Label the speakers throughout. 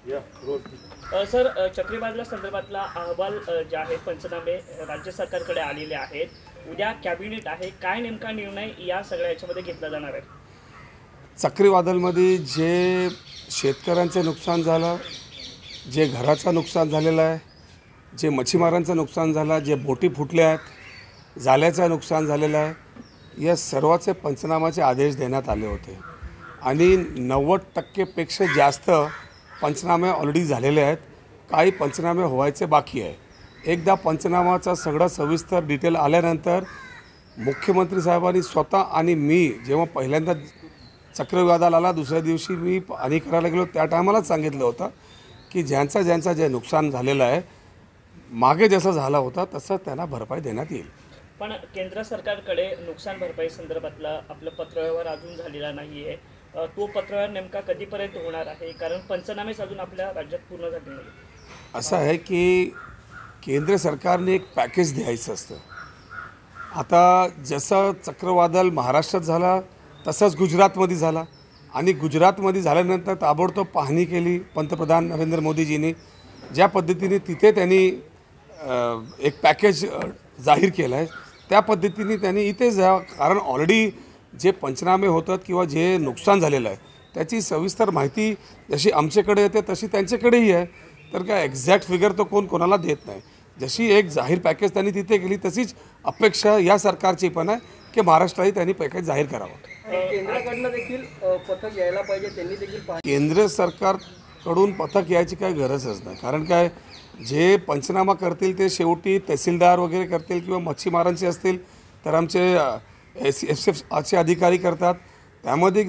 Speaker 1: Sir, चक्रीवादळा संदर्भातला अहवाल जे आहे पंचनामे राज्य सरकारकडे आलेले आहेत। उद्या कॅबिनेट आहे, काय नेमका निर्णय या सगळ्या याच्यामध्ये घेतला जाणार आहे?
Speaker 2: चक्रीवादळामध्ये जे शेतकऱ्यांचं नुकसान झालं, जे घराचं नुकसान झालेलं आहे, जे मच्छीमारांचं नुकसान झालं, जे बोटी फुटल्या आहेत, जाळ्याचं नुकसान झालेलं आहे, या सर्वाचे पंचनामाचे आदेश देण्यात आले होते आणि 90% जास्त पंचनामे ऑलरेडी झालेले आहेत। काही पंचनामे व्हायचे बाकी आहे। एकदा पंचनामाचा सगळा सविस्तर डिटेल आल्यानंतर मुख्यमंत्री साहेबांनी स्वतः आणि मी जेव्हा पहिल्यांदा चक्रीवादळ आला दुसऱ्या दिवशी मी पाहणी करायला गेलो त्या टायमालाच सांगितलं होतं की ज्यांचं जे नुकसान झालेलं आहे मागे जसं झालं होतं तसं त्यांना भरपाई देण्यात येईल।
Speaker 1: पण केंद्र सरकारकडे नुकसान भरपाई संदर्भातला आपलं पत्रव्यवहार अजून झालेला नाही आहे। तो पत्रव्यवहार नेमका कधीपर्यंत होणार आहे? कारण पंचनामेच अजून आपल्या राज्यात पूर्ण झाले नाही।
Speaker 2: असं आहे की केंद्र सरकारने एक पॅकेज द्यायचं असतं। आता जसं चक्रीवादळ महाराष्ट्रात झाला तसंच गुजरातमध्ये झाला आणि गुजरातमध्ये झाल्यानंतर ताबडतोब पाहणी केली पंतप्रधान नरेंद्र मोदीजींनी। ज्या पद्धतीने तिथे त्यांनी एक पॅकेज जाहीर केलं आहे त्या पद्धतीने त्यांनी इथे जा, कारण ऑलरेडी जे पंचनामे होतात किंवा जे नुकसान झालेलं आहे त्याची सविस्तर माहिती जशी आमच्याकडे येते तशी त्यांच्याकडेही आहे। तर काय एक्झॅक्ट फिगर तो कोणाला देत नाही। जशी एक जाहीर पॅकेज त्यांनी तिथे केली तशीच अपेक्षा या सरकारची पण आहे की महाराष्ट्राही त्यांनी पॅकेज जाहीर करावं।
Speaker 3: केंद्राकडनं देखील पथक यायला पाहिजे, त्यांनी देखील
Speaker 2: केंद्र सरकारकडून पथक यायची काही गरजच नाही। कारण काय जे पंचनामा करतील ते शेवटी तहसीलदार वगैरे करतील किंवा मच्छीमारांचे असतील तर आमचे SFचे अधिकारी करतात। त्यामध्ये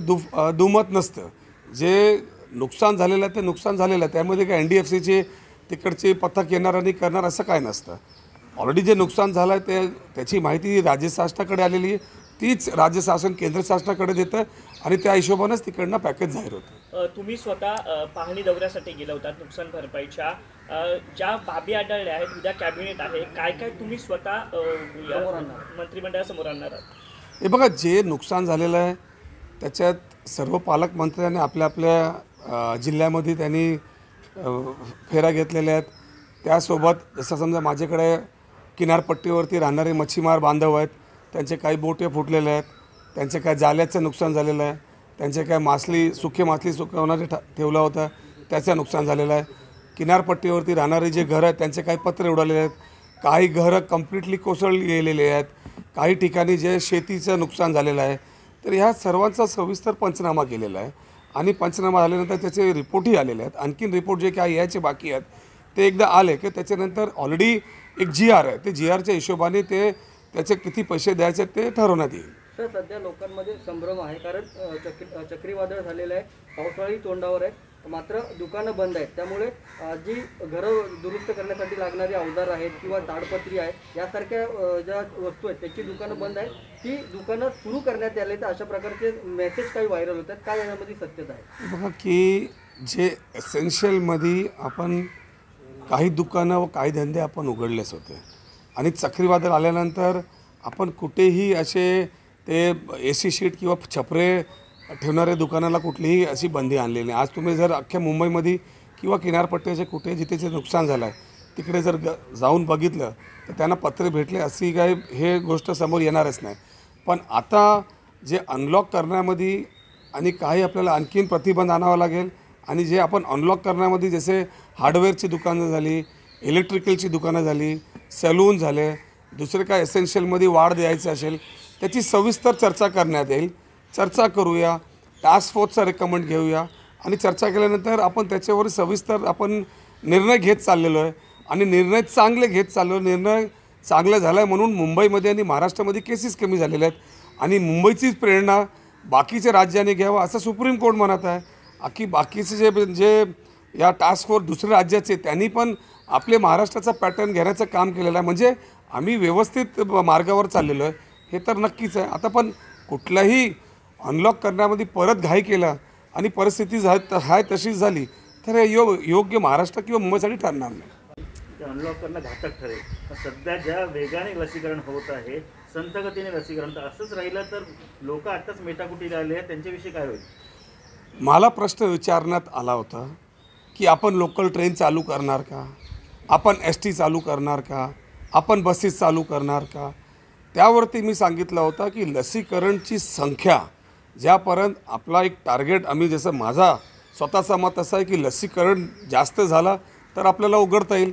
Speaker 2: दुमत नसतं। जे नुकसान झालेलं आहे ते नुकसान झालेलं आहे, त्यामध्ये काय NDFCचे तिकडचे पथक येणार आणि करणार असं काय नसतं। ऑलरेडी जे नुकसान झालं आहे त्याची माहिती राज्य शासनाकडे आलेली आहे, तीच राज्य शासन केंद्र शासनाकडे देतं आणि त्या हिशोबानेच तिकडनं पॅकेज जाहीर होतं।
Speaker 1: तुम्ही स्वतः पाहणी दौऱ्यासाठी गेला होता नुकसान भरपाईच्या, ज्या बाबी आढळल्या आहेत उद्या कॅबिनेट आहे, काय काय तुम्ही स्वतः मंत्रिमंडळासमोर आणणार आहात?
Speaker 2: हे बघा, जे नुकसान झालेलं आहे त्याच्यात सर्व पालकमंत्र्यांनी आपल्या जिल्ह्यामध्ये त्यांनी फेऱ्या घेतलेल्या आहेत। त्यासोबत जसं समजा माझ्याकडे किनारपट्टीवरती राहणारे मच्छीमार बांधव आहेत, त्यांचे काही बोटे फुटलेले आहेत, त्यांचे काय जाळ्याचं नुकसान झालेलं आहे, त्यांचे काय सुके मासली सुकवणारे ठेवला होता त्याचं नुकसान झालेलं आहे। किनारपट्टीवरती राहणारे जे घरं आहेत त्यांचे काही पत्रे उडालेले आहेत, काही घरं कम्प्लिटली कोसळली गेलेले आहेत, काही ठिकाणी जे शेतीचं नुकसान झालेलं आहे। तर ह्या सर्वांचा सविस्तर पंचनामा केलेला आहे आणि पंचनामा झाल्यानंतर त्याचे रिपोर्टही आलेले आहेत। आणखीन रिपोर्ट जे काय यायचे बाकी आहेत ते एकदा आले की त्याच्यानंतर ऑलरेडी एक GR आहे, ते GRच्या हिशोबाने त्याचे किती पैसे द्यायचे ते ठरवण्यात येईल।
Speaker 3: सर, सध्या लोकांमध्ये संभ्रम आहे कारण चक्रीवादळ झालेलं आहे, पावसाळी तोंडावर आहे, मात्र दुकानं बंद आहेत। त्यामुळे जी घरं दुरुस्त करण्यासाठी लागणारी अवजार आहेत किंवा ताडपत्री आहे यासारख्या ज्या वस्तू आहेत त्याची दुकानं बंद आहेत, ती दुकानं सुरू करण्यात आले तर अशा प्रकारचे मेसेज काही व्हायरल होतात, काय यामध्ये सत्यता आहे?
Speaker 2: बघा की जे एसेन्शियलमध्ये आपण काही दुकानं व काही धंदे आपण उघडलेच होते आणि चक्रीवादळ आल्यानंतर आपण कुठेही असे ते AC शीट किंवा छपरे ठेवणाऱ्या दुकानाला कुठलीही अशी बंदी आणलेली नाही। आज तुम्ही जर अख्ख्या मुंबईमध्ये किंवा किनारपट्टीचे कुठे जिथे नुकसान झालं आहे तिकडे जर जाऊन बघितलं तर त्यांना पत्रे भेटले अशी काय हे गोष्ट समोर येणारच नाही। पण आता जे अनलॉक करण्यामध्ये आणि काही आपल्याला आणखीन प्रतिबंध आणावा लागेल आणि जे आपण अनलॉक करण्यामध्ये जसे हार्डवेअरची दुकानं झाली, इलेक्ट्रिकलची दुकानं झाली, सलून झाले, दुसरे काय एसेन्शियलमध्ये वाढ द्यायचं असेल त्याची सविस्तर चर्चा करण्यात येईल। चर्चा करूया, टास्क फोर्सचा रेकमेंड घेऊया आणि चर्चा केल्यानंतर आपण त्याच्यावर सविस्तर आपण निर्णय घेत चाललेलो आहे आणि निर्णय चांगले घेत चाललो। निर्णय चांगला झाला आहे म्हणून मुंबईमध्ये आणि महाराष्ट्रामध्ये केसेस कमी झालेले आहेत आणि मुंबईचीच प्रेरणा बाकीच्या राज्यांनी घ्यावं असं सुप्रीम कोर्ट म्हणत आहे। बाकीचे जे या टास्क फोर्स दुसऱ्या राज्याचे त्यांनी पण आपले महाराष्ट्राचा पॅटर्न घेण्याचं काम केलेलं आहे। म्हणजे आम्ही व्यवस्थित मार्गावर चाललेलो आहे हे तर नक्कीच आहे। आता पण कुठलाही अनलॉक करण्यामध्ये परत घाई केला आणि परिस्थिती आहे तशीच झाली तर हे योग्य महाराष्ट्र किंवा मुंबईसाठी ठरणार नाही।
Speaker 4: अनलॉक करणं घातक ठरेल। सध्या ज्या वेगाने लसीकरण होत आहे, संथगतीने लसीकरण, तर असंच राहिलं तर लोक आताच मेटाकुटीला आले आहेत, त्यांच्याविषयी काय होईल?
Speaker 2: मला प्रश्न विचारण्यात आला होता की आपण लोकल ट्रेन चालू करणार का, आपण ST चालू करणार का, आपण बसेस चालू करणार का. त्यावरती मी सांगितलं होतं की लसीकरणची संख्या ज्यापर्यंत आपला एक टार्गेट आम्ही, जसं माझा स्वतःचा मत असं आहे की लसीकरण जास्त झालं तर आपल्याला उघडता येईल.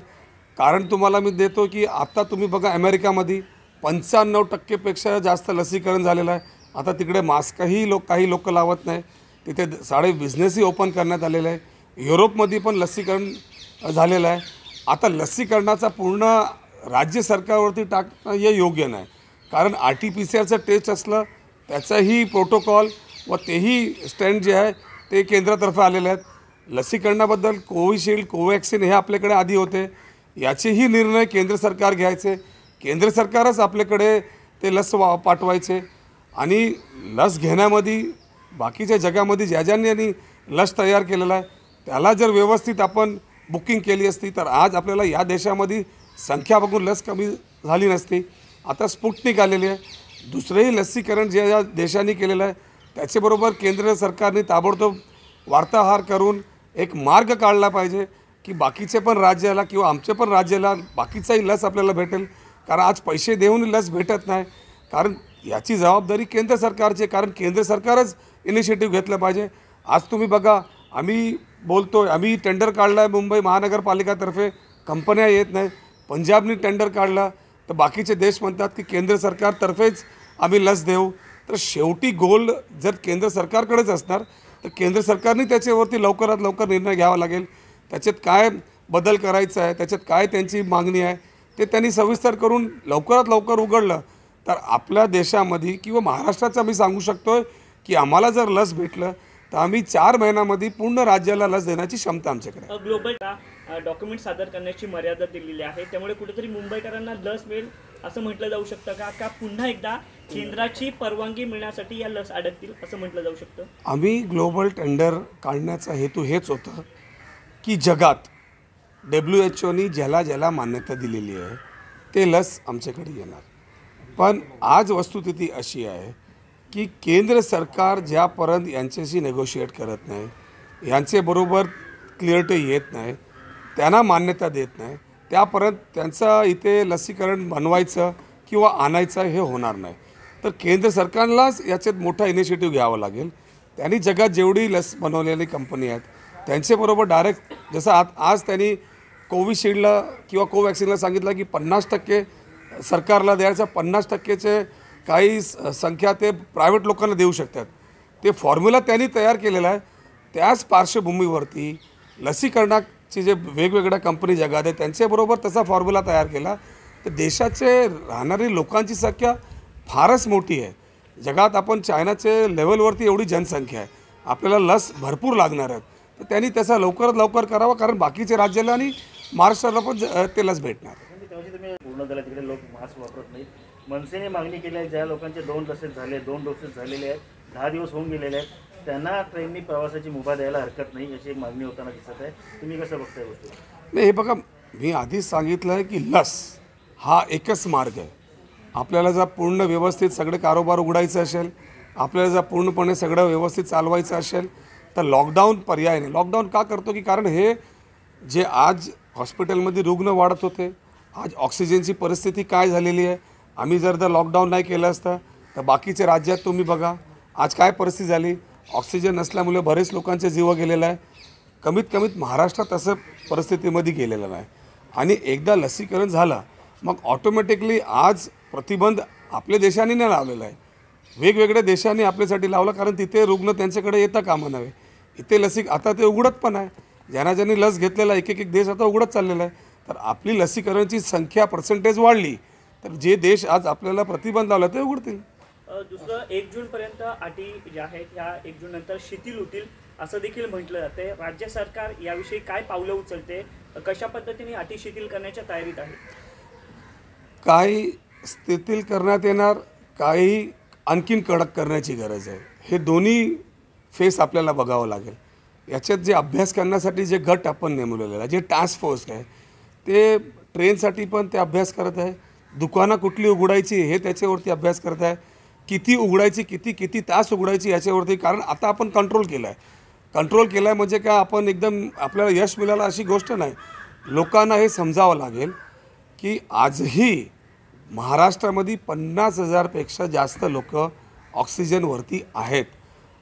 Speaker 2: कारण तुम्हाला मी देतो की आता तुम्ही बघा अमेरिकामध्ये 95% जास्त लसीकरण झालेलं आहे. आता तिकडे मास्कही काही लोक लावत नाही. तिथे साडे बिझनेसही ओपन करण्यात आलेलं आहे. युरोपमध्ये पण लसीकरण झालेलं आहे. आता लसीकरणाचा पूर्ण राज्य सरकारवरती टाकणं हे योग्य नाही. कारण RT-PCRचं टेस्ट असलं त्याचाही प्रोटोकॉल व तेही स्टँड जे आहे ते केंद्रातर्फे आलेले आहेत. लसीकरणाबद्दल कोविशिल्ड, कोवॅक्सिन हे आपल्याकडे आधी होते. याचेही निर्णय केंद्र सरकार घ्यायचे. केंद्र सरकारच आपल्याकडे ते लस पाठवायचे. आणि लस घेण्यामध्ये बाकीच्या जगामध्ये ज्या ज्यांनी लस तयार केलेला आहे त्याला जर व्यवस्थित आपण बुकिंग केली असती तर आज आपल्याला या देशामध्ये संख्या बघून लस कमी झाली नसती. आता स्पुटनिक आलेली आहे. दुसरेही लसीकरण जे या देशांनी केलेलं आहे त्याच्याबरोबर केंद्र सरकारने ताबडतोब वार्ताहर करून एक मार्ग काढला पाहिजे की बाकीचे पण राज्याला किंवा आमच्या पण राज्याला बाकीचाही लस आपल्याला भेटेल. कारण आज पैसे देऊन लस भेटत नाही. कारण याची जबाबदारी केंद्र सरकारची आहे. कारण केंद्र सरकारच इनिशिएटिव्ह घेतलं पाहिजे. आज तुम्ही बघा, आम्ही बोलतोय, आम्ही टेंडर काढला आहे मुंबई महानगरपालिकातर्फे, कंपन्या येत नाही. पंजाबने टेंडर काढला तर बाकीचे देश म्हणतात की केंद्र सरकारतर्फेच आम्ही लस देऊ. तर शेवटी गोल जर केंद्र सरकारकडेच असणार तर केंद्र सरकारने त्याच्यावरती लवकरात लवकर निर्णय घ्यावा लागेल. त्याच्यात काय बदल करायचा आहे, त्याच्यात काय त्यांची मागणी आहे ते त्यांनी सविस्तर करून लवकरात लवकर उघडलं तर आपल्या देशामध्ये किंवा महाराष्ट्राचं आम्ही सांगू शकतो की आम्हाला जर लस भेटलं तर आम्ही 4 महिन्यामध्ये पूर्ण राज्याला लस देण्याची क्षमता आमच्याकडे आहे.
Speaker 1: ग्लोबल डॉक्युमेंट सादर करण्याची मर्यादा दिलेली आहे. त्यामुळे कुठेतरी मुंबईकरांना लस मिळेल असं म्हटलं जाऊ शकतं का पुन्हा एकदा केंद्राची परवानगी मिळण्यासाठी या लस अडकतील असं म्हटलं जाऊ शकतं?
Speaker 2: आम्ही ग्लोबल टेंडर काढण्याचा हेतू हेच होतं की जगात WHOनी ज्याला मान्यता दिलेली आहे ते लस आमच्याकडे येणार. पण आज वस्तुस्थिती अशी आहे की केंद्र सरकार ज्यापर्यंत यांच्याशी नेगोशिएट करत नाही, यांच्याबरोबर क्लिअरिटी येत नाही, त्यांना मान्यता देत नाही, त्यापर्यंत त्यांचं इथे लसीकरण बनवायचं किंवा आणायचं हे होणार नाही. तर केंद्र सरकारलाच याच्यात मोठा इनिशिएटिव्ह घ्यावा लागेल. त्यांनी जगात जेवढी लस बनवलेली कंपनी आहेत त्यांच्याबरोबर डायरेक्ट, जसं आज त्यांनी कोविशिल्डला किंवा कोवॅक्सिनला सांगितलं की 50% सरकारला द्यायचं, 50%चे काही संख्या ते प्रायव्हेट लोकांना देऊ शकतात. ते फॉर्म्युला त्यांनी तयार केलेला आहे. त्याच पार्श्वभूमीवरती लसीकरणाचे जे वेगवेगळ्या कंपनी जगात आहेत त्यांच्याबरोबर तसा फॉर्म्युला तयार केला तर देशाचे राहणारी लोकांची संख्या फारच मोठी आहे. जगात आपण चायनाचे लेवलवरती एवढी जनसंख्या आहे. आपल्याला लस भरपूर लागणार आहेत. तर त्यांनी त्याचा लवकरात लवकर करावा. कारण बाकीच्या राज्याला आणि महाराष्ट्राला पण ते लस भेटणार.
Speaker 4: तुम्ही पूर्ण झाला तिकडे लोक मास्क वापरत नाहीत. मनसेने मागणी केली आहे ज्या लोकांचे 2 डोसेस झालेले आहेत, 10 दिवस होऊन गेलेले आहेत, त्यांना ट्रेननी प्रवासाची मुभा द्यायला हरकत नाही अशी एक मागणी होताना दिसत आहे. तुम्ही कसं बघताय गोष्टी?
Speaker 2: नाही, हे बघा, मी आधीच सांगितलं आहे की लस हा एकच मार्ग आहे. आपल्याला जर पूर्ण व्यवस्थित सगळे कारोबार उघडायचं असेल, आपल्याला जर पूर्णपणे सगळं व्यवस्थित चालवायचं असेल तर लॉकडाऊन पर्याय नाही. लॉकडाऊन का करतो की कारण हे जे आज हॉस्पिटलमध्ये रुग्ण वाढत होते, आज ऑक्सिजनची परिस्थिती काय झालेली आहे. आम्ही जर लॉकडाऊन नाही केलं असतं तर बाकीच्या राज्यात तुम्ही बघा आज काय परिस्थिती झाली. ऑक्सिजन नसल्यामुळे बरेच लोकांचे जीव गेलेला आहे. कमीत महाराष्ट्रात असं परिस्थितीमध्ये गेलेलं नाही. आणि एकदा लसीकरण झालं मग ऑटोमॅटिकली आज प्रतिबंध आपल्या देशाने नाही लावलेला आहे, वेगवेगळ्या देशांनी आपल्यासाठी लावला. कारण तिथे रुग्ण त्यांच्याकडे येता कामा नये. इथे आता ते उघडत पण आहे. ज्यांनी लस घेतलेला एक देश आता उघडत चाललेला आहे. तर आपली लसीकरणाची संख्या पर्सेंटेज वाढली तर जे देश आज आपल्याला प्रतिबंध लावला ते उघडतील.
Speaker 1: दुसरं 1 जूनपर्यंत अटी ज्या आहेत ह्या 1 जून नंतर शिथिल होतील असं देखील म्हटलं जाते. राज्य सरकार याविषयी काय पावलं उचलते, कशा पद्धतीने अटी शिथिल करण्याच्या तयारीत आहे?
Speaker 2: काही शिथिल करण्यात येणार, काही आणखीन कडक करण्याची गरज आहे. हे दोन्ही फेस आपल्याला बघावं लागेल. याच्यात जे अभ्यास करण्यासाठी जे गट आपण नेमलेला आहे, जे टास्क फोर्स आहे ते ट्रेनसाठी पण ते अभ्यास करत आहे. दुकानं कुठली उघडायची हे त्याच्यावरती अभ्यास करत आहे. किती उघडायची, किती तास उघडायची याच्यावरती. कारण आता आपण कंट्रोल केलं आहे. कंट्रोल केला आहे म्हणजे काय आपण एकदम आपल्याला यश मिळालं अशी गोष्ट नाही. लोकांना हे समजावं लागेल की आजही महाराष्ट्रामध्ये 50,000पेक्षा जास्त लोक ऑक्सिजनवरती आहेत.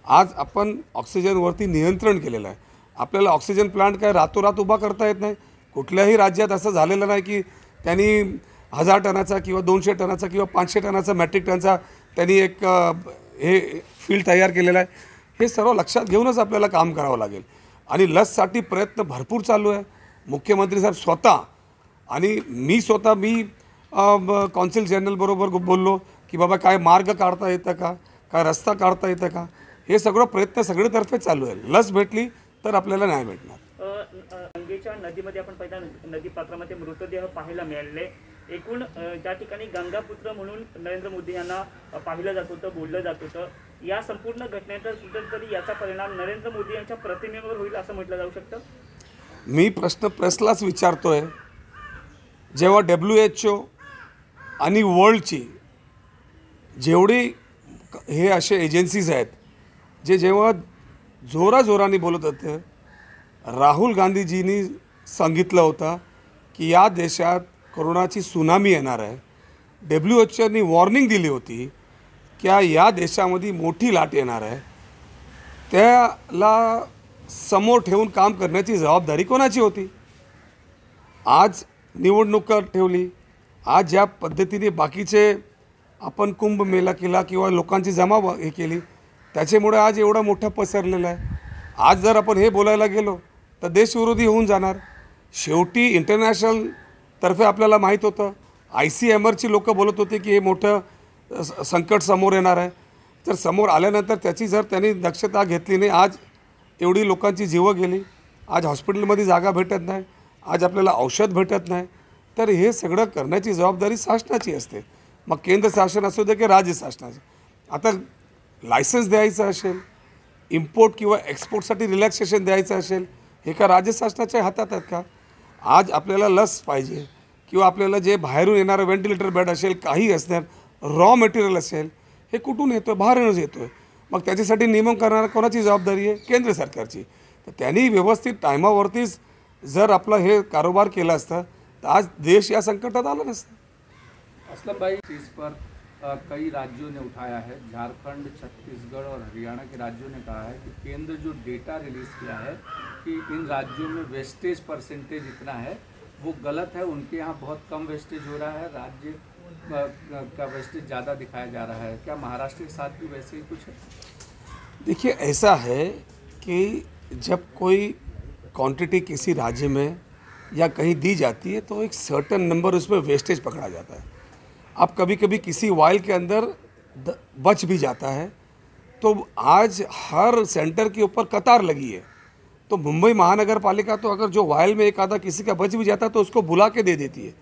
Speaker 2: आज आपण ऑक्सिजनवरती नियंत्रण केलेलं आहे. आपल्याला ऑक्सिजन प्लांट काय रातोरात उभा करता येत नाही. कुठल्याही राज्यात असं झालेलं नाही की त्यांनी 1000 टनाचा किंवा 200 टनाचा किंवा 500 टनाचा मॅट्रिक टनचा त्यांनी एक हे फील्ड तयार केलेलं आहे. हे सर्व लक्षात घेऊनच आपल्याला काम करावं लागेल. आणि लससाठी प्रयत्न भरपूर चालू आहे. मुख्यमंत्री साहेब स्वतः आणि मी कौन्सिल जनरलबरोबर बोललो की बाबा काय मार्ग काढता येतं का, काय रस्ता काढता येतं का. हे सगळं प्रयत्न सगळीतर्फे चालू आहे. लस भेटली तर आपल्याला न्याय भेटणार.
Speaker 1: गंगेच्या नदीमध्ये आपण पहिल्या नदीपात्रामध्ये मृतदेह पाहायला मिळाले. एकूण ज्या ठिकाणी गंगापुत्र म्हणून नरेंद्र मोदी यांना पाहिलं जात होतं, बोललं जात होतं, या संपूर्ण घटनेनंतर कुठेतरी याचा परिणाम नरेंद्र मोदी यांच्या प्रतिमेवर होईल असं म्हटलं जाऊ शकतं.
Speaker 2: मी प्रश्न प्रेसलाच विचारतोय. जेव्हा WHO आणि वर्ल्डची जेवढी हे असे एजन्सीज आहेत जे जेव्हा जोराजोराने बोलत होते, राहुल गांधीजींनी सांगितलं होतं की या देशात कोरोनाची सुनामी येणार आहे. WHO नी वॉर्निंग दिली होती की या देशामध्ये मोठी लाट येणार आहे. त्याला समोर ठेवून काम करण्याची जबाबदारी कोणाची होती? आज निवडणूक ठेवली. आज ज्या पद्धतीने बाकीचे आपण कुंभमेळा केला किंवा लोकांची जमा हे केली त्याच्यामुळे आज एवढा मोठा पसरलेला आहे. आज जर आपण हे बोलायला गेलो तर देशविरोधी होऊन जाणार. शेवटी इंटरनॅशनल तर्फे आपल्याला माहीत होतं, ICMRची लोक बोलत होते की हे मोठं संकट समोर येणार आहे. तर समोर आल्यानंतर त्याची जर त्यांनी दक्षता घेतली नाही, आज एवढी लोकांची जीवं गेली. आज हॉस्पिटलमध्ये जागा भेटत नाही, आज आपल्याला औषध भेटत नाही. तर हे सगळं करण्याची जबाबदारी शासनाची असते. मग केंद्र शासन असू दे की राज्य शासनाचे. आता लायसन्स द्यायचं असेल, इम्पोर्ट किंवा एक्सपोर्टसाठी रिलॅक्सेशन द्यायचं असेल, हे का राज्य शासनाच्या हातात आहेत का? आज आपल्याला लस पाहिजे किंवा आपल्याला जे बाहेरून येणारं व्हेंटिलेटर बेड असेल, काही असणार रॉ मटेरियल असेल, हे कुठून येतो? बाहेरूनच येतो आहे. मग त्याच्यासाठी नियमन करणारा कोणाची जबाबदारी आहे? केंद्र सरकारची. तर त्यांनी व्यवस्थित टायमावरतीच जर आपलं हे कारोबार केला असता तर आज देश या संकटात आला नसता.
Speaker 5: असलम भाई, इस पर कई राज्यों ने उठाया है. झारखंड, छत्तीसगढ़ और हरियाणा के राज्यों ने कहा है कि केंद्र जो डेटा रिलीज़ किया है कि इन राज्यों में वेस्टेज परसेंटेज इतना है वो गलत है. उनके यहाँ बहुत कम वेस्टेज हो रहा है, राज्य का वेस्टेज ज़्यादा दिखाया जा रहा है. क्या महाराष्ट्र के साथ भी वैसे ही कुछ है?
Speaker 2: देखिए, ऐसा है कि जब कोई क्वांटिटी किसी राज्य में या कहीं दी जाती है तो एक सर्टन नंबर उसमें वेस्टेज पकड़ा जाता है. अब कभी कभी किसी वाइल के अंदर बच भी जाता है. तो आज हर सेंटर के ऊपर कतार लगी है. तो मुंबई महानगर पालिका तो अगर जो वाइल में एक आधा किसी का बच भी जाता है तो उसको बुला के दे देती है.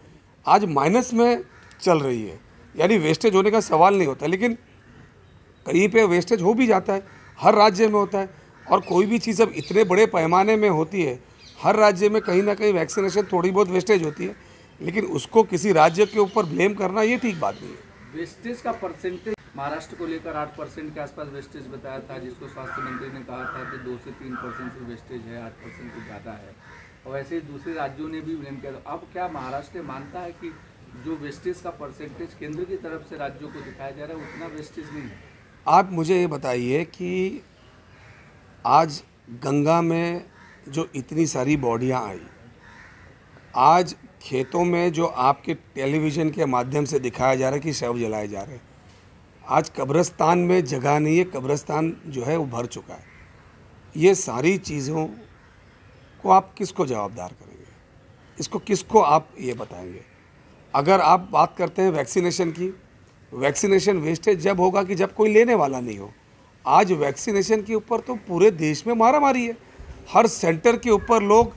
Speaker 2: आज माइनस में चल रही है, यानी वेस्टेज होने का सवाल नहीं होता. लेकिन कहीं पे वेस्टेज हो भी जाता है, हर राज्य में होता है. और कोई भी चीज़ अब इतने बड़े पैमाने में होती है, हर राज्य में कहीं ना कहीं वैक्सीनेशन थोड़ी बहुत वेस्टेज होती है. लेकिन उसको किसी राज्य के ऊपर ब्लेम करना ये ठीक बात नहीं है.
Speaker 5: वेस्टेज का परसेंटेज महाराष्ट्र को लेकर 8% के आसपास वेस्टेज बताया था, जिसको स्वास्थ्य मंत्री ने कहा था कि 2 से 3% से वेस्टेज है, 8% से ज़्यादा है. और वैसे ही दूसरे राज्यों ने भी ब्लेम किया. अब क्या महाराष्ट्र मानता है कि जो वेस्टेज का परसेंटेज केंद्र की तरफ से राज्यों को दिखाया जा रहा है उतना वेस्टेज नहीं है?
Speaker 2: आप मुझे ये बताइए कि आज गंगा में जो इतनी सारी बॉडियाँ आई, आज खेतों में जो आपके टेलीविज़न के माध्यम से दिखाया जा रहा है कि शव जलाए जा रहे हैं, आज कब्रिस्तान में जगह नहीं है, कब्रिस्तान जो है वो भर चुका है. ये सारी चीज़ों को आप किसको जवाबदार करेंगे? इसको किसको आप ये बताएंगे? अगर आप बात करते हैं वैक्सीनेशन की, वैक्सीनेशन वेस्टेज जब होगा कि जब कोई लेने वाला नहीं हो. आज वैक्सीनेशन के ऊपर तो पूरे देश में मारामारी है. हर सेंटर के ऊपर लोग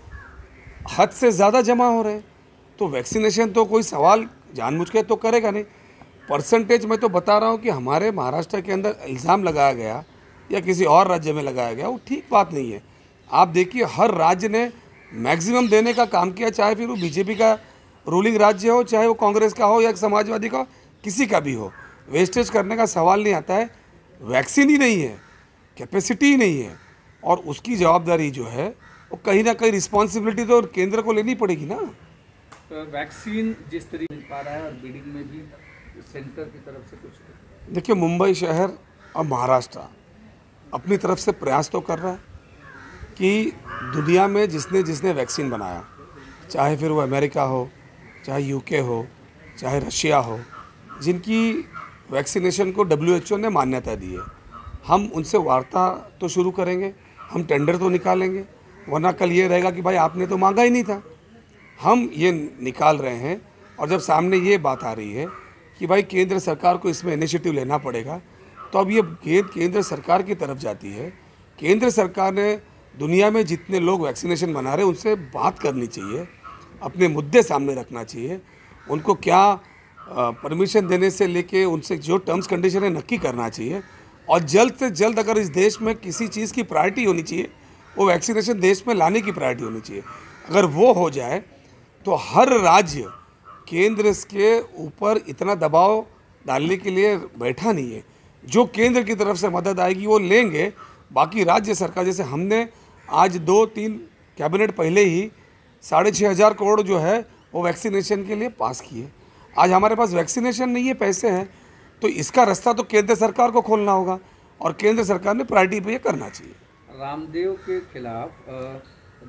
Speaker 2: हद से ज़्यादा जमा हो रहे हैं. तो वैक्सीनेशन तो कोई सवाल जानबूझ के तो करेगा नहीं. परसेंटेज मैं तो बता रहा हूँ कि हमारे महाराष्ट्र के अंदर इल्ज़ाम लगाया गया या किसी और राज्य में लगाया गया, वो ठीक बात नहीं है. आप देखिए, हर राज्य ने मैक्सिमम देने का काम किया, चाहे फिर वो बीजेपी का रूलिंग राज्य हो, चाहे वो कांग्रेस का हो या समाजवादी का, किसी का भी हो. वेस्टेज करने का सवाल नहीं आता है. वैक्सीन ही नहीं है, कैपेसिटी ही नहीं है, और उसकी जवाबदारी जो है वो कहीं ना कहीं रिस्पॉन्सिबिलिटी तो केंद्र को लेनी पड़ेगी ना।
Speaker 5: तो वैक्सीन जिस तरीके मिल पा रहा है और बिडिंग में भी सेंटर की तरफ से कुछ,
Speaker 2: देखिए मुंबई शहर और महाराष्ट्र अपनी तरफ से प्रयास तो कर रहा है कि दुनिया में जिसने जिसने वैक्सीन बनाया, चाहे फिर वो अमेरिका हो, चाहे यूके हो, चाहे रशिया हो, जिनकी वैक्सीनेशन को WHO ने मान्यता दी है, हम उनसे वार्ता तो शुरू करेंगे, हम टेंडर तो निकालेंगे, वरना कल ये रहेगा कि भाई आपने तो मांगा ही नहीं था। हम ये निकाल रहे हैं और जब सामने ये बात आ रही है कि भाई केंद्र सरकार को इसमें इनिशिएटिव लेना पड़ेगा, तो अब ये गेंद केंद्र सरकार की तरफ जाती है। केंद्र सरकार ने दुनिया में जितने लोग वैक्सीनेशन बना रहे हैं उनसे बात करनी चाहिए, अपने मुद्दे सामने रखना चाहिए, उनको क्या परमिशन देने से लेके उनसे जो टर्म्स कंडीशन है नक्की करना चाहिए, और जल्द से जल्द अगर इस देश में किसी चीज़ की प्रायोरिटी होनी चाहिए, वो वैक्सीनेशन देश में लाने की प्रायोरिटी होनी चाहिए। अगर वो हो जाए तो हर राज्य केंद्र के ऊपर इतना दबाव डालने के लिए बैठा नहीं है। जो केंद्र की तरफ से मदद आएगी वो लेंगे, बाकी राज्य सरकार, जैसे हमने आज 2-3 कैबिनेट पहले ही 6,500 करोड़ जो है वो वैक्सीनेशन के लिए पास किए। आज हमारे पास वैक्सीनेशन नहीं है, पैसे हैं, तो इसका रास्ता तो केंद्र सरकार को खोलना होगा और केंद्र सरकार ने प्रायोरिटी पे ये करना चाहिए।
Speaker 5: रामदेव के खिलाफ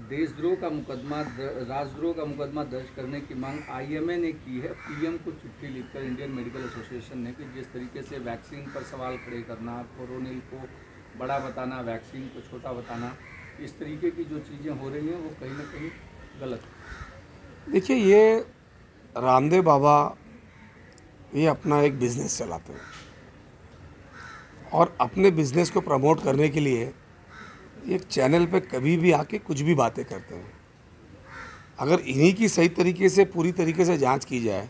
Speaker 5: देशद्रोह का मुकदमा, राजद्रोह का मुकदमा दर्ज करने की मांग IMA ने की है। PM को चिट्ठी लिखकर इंडियन मेडिकल एसोसिएशन ने कि जिस तरीके से वैक्सीन पर सवाल खड़े करना, कोरोनिल को बड़ा बताना, वैक्सीन को छोटा बताना, इस तरीके की जो चीज़ें हो रही हैं वो कहीं ना कहीं गलत है।
Speaker 2: देखिए, ये रामदेव बाबा ये अपना एक बिज़नेस चलाते हैं और अपने बिज़नेस को प्रमोट करने के लिए एक चैनल पे कभी भी आके कुछ भी बातें करते हैं। अगर इन्हीं की सही तरीके से पूरी तरीके से जांच की जाए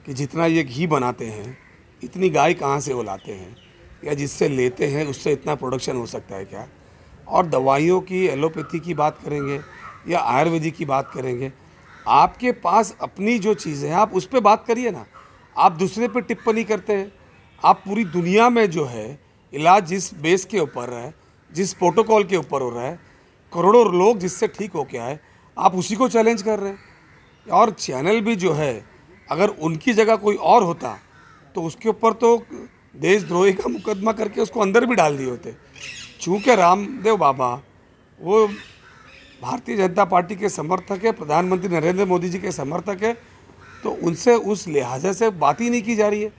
Speaker 2: कि जितना ये घी बनाते हैं, इतनी गाय कहाँ से वो लाते हैं, या जिससे लेते हैं उससे इतना प्रोडक्शन हो सकता है क्या, और दवाइयों की एलोपैथी की बात करेंगे या आयुर्वेदिक की बात करेंगे, आपके पास अपनी जो चीज़ें हैं आप उस पर बात करिए ना। आप दूसरे पे टिप्पणी करते हैं। आप पूरी दुनिया में जो है इलाज जिस बेस के ऊपर है, जिस प्रोटोकॉल के ऊपर हो रहा है, करोड़ों लोग जिससे ठीक हो के आए, आप उसी को चैलेंज कर रहे हैं। और चैनल भी जो है, अगर उनकी जगह कोई और होता तो उसके ऊपर तो देशद्रोही का मुकदमा करके उसको अंदर भी डाल दिए होते। चूँकि रामदेव बाबा वो भारतीय जनता पार्टी के समर्थक है, प्रधानमंत्री नरेंद्र मोदी जी के समर्थक है, तो उनसे उस लिहाजा से बात ही नहीं की जा रही है।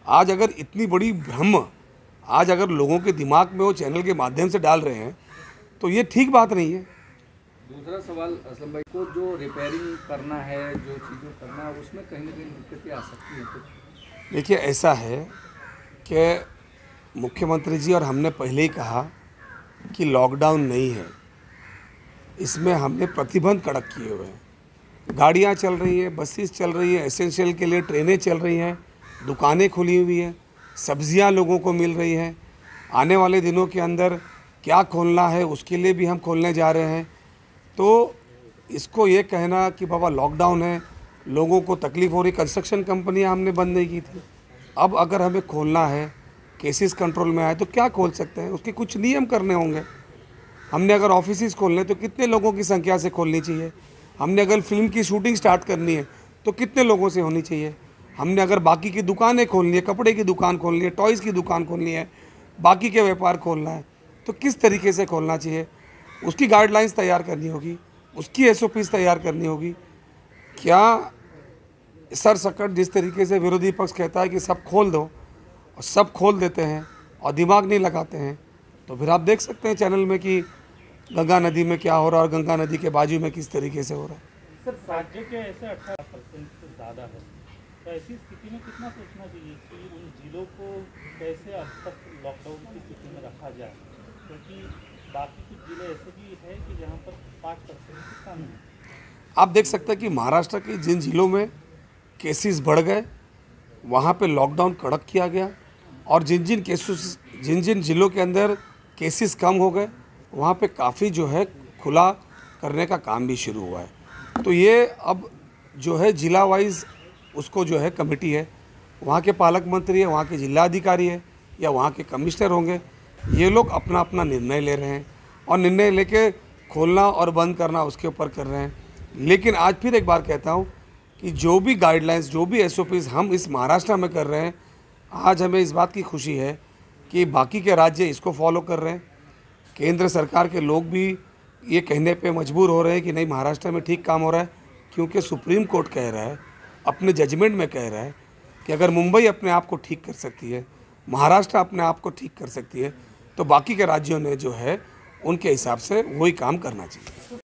Speaker 2: आज अगर इतनी बड़ी भ्रम आज अगर लोगों के दिमाग में वो चैनल के माध्यम से डाल रहे हैं तो ये ठीक बात नहीं है।
Speaker 5: दूसरा सवाल, असलम भाई को जो रिपेयरिंग करना है, जो चीज़ें करना है, उसमें कहीं ना कहीं दिक्कतें आ सकती हैं। तो
Speaker 2: देखिए, ऐसा है कि मुख्यमंत्री जी और हमने पहले ही कहा कि लॉकडाउन नहीं है, इसमें हमने प्रतिबंध कड़क किए हुए हैं। गाड़ियाँ चल रही हैं, बसेस चल रही हैं, एसेंशियल के लिए ट्रेनें चल रही हैं, दुकानें खुली हुई हैं, सब्जियां लोगों को मिल रही हैं। आने वाले दिनों के अंदर क्या खोलना है उसके लिए भी हम खोलने जा रहे हैं। तो इसको ये कहना कि बाबा लॉकडाउन है, लोगों को तकलीफ़ हो रही, कंस्ट्रक्शन कंपनियां हमने बंद नहीं की थी, अब अगर हमें खोलना है, केसेस कंट्रोल में आए तो क्या खोल सकते हैं, उसके कुछ नियम करने होंगे। हमने अगर ऑफिसेज खोलने तो कितने लोगों की संख्या से खोलनी चाहिए, हमने अगर फिल्म की शूटिंग स्टार्ट करनी है तो कितने लोगों से होनी चाहिए, हमने अगर बाकी की दुकानें खोलनी है, कपड़े की दुकान खोलनी है, टॉयज़ की दुकान खोलनी है, बाकी के व्यापार खोलना है, तो किस तरीके से खोलना चाहिए, उसकी गाइडलाइंस तैयार करनी होगी, उसकी SOPs तैयार करनी होगी। क्या सरसकट जिस तरीके से विरोधी पक्ष कहता है कि सब खोल दो और सब खोल देते हैं और दिमाग नहीं लगाते हैं, तो फिर आप देख सकते हैं चैनल में कि गंगा नदी में क्या हो रहा है और गंगा नदी के बाजू में किस तरीके से हो रहा है।
Speaker 1: सर, राज्य के ऐसे 18% से ज़्यादा है, तो ऐसी स्थिति में कितना सोचना चाहिए कि उन जिलों को कैसे अब तक लॉकडाउन की स्थिति में रखा जाए, क्योंकि बाकी कुछ जिले ऐसे भी हैं कि जहाँ पर 5% से कम है।
Speaker 2: आप देख सकते हैं कि महाराष्ट्र के जिन जिलों में केसेस बढ़ गए वहाँ पे लॉकडाउन कड़क किया गया, और जिन जिन जिलों के अंदर केसेस कम हो गए वहाँ पे काफ़ी जो है खुला करने का काम भी शुरू हुआ है। तो ये अब जो है जिला वाइज उसको जो है कमेटी है, वहाँ के पालक मंत्री है, वहाँ के जिला अधिकारी है या वहाँ के कमिश्नर होंगे, ये लोग अपना अपना निर्णय ले रहे हैं। और निर्णय लेके खोलना और बंद करना उसके ऊपर कर रहे हैं। लेकिन आज फिर एक बार कहता हूँ कि जो भी गाइडलाइंस, जो भी SOPs हम इस महाराष्ट्र में कर रहे हैं, आज हमें इस बात की खुशी है कि बाकी के राज्य इसको फॉलो कर रहे हैं। केंद्र सरकार के लोग भी ये कहने पे मजबूर हो रहे हैं कि नहीं, महाराष्ट्र में ठीक काम हो रहा है, क्योंकि सुप्रीम कोर्ट कह रहा है, अपने जजमेंट में कह रहा है कि अगर मुंबई अपने आप को ठीक कर सकती है, महाराष्ट्र अपने आप को ठीक कर सकती है, तो बाकी के राज्यों ने जो है उनके हिसाब से वही काम करना चाहिए।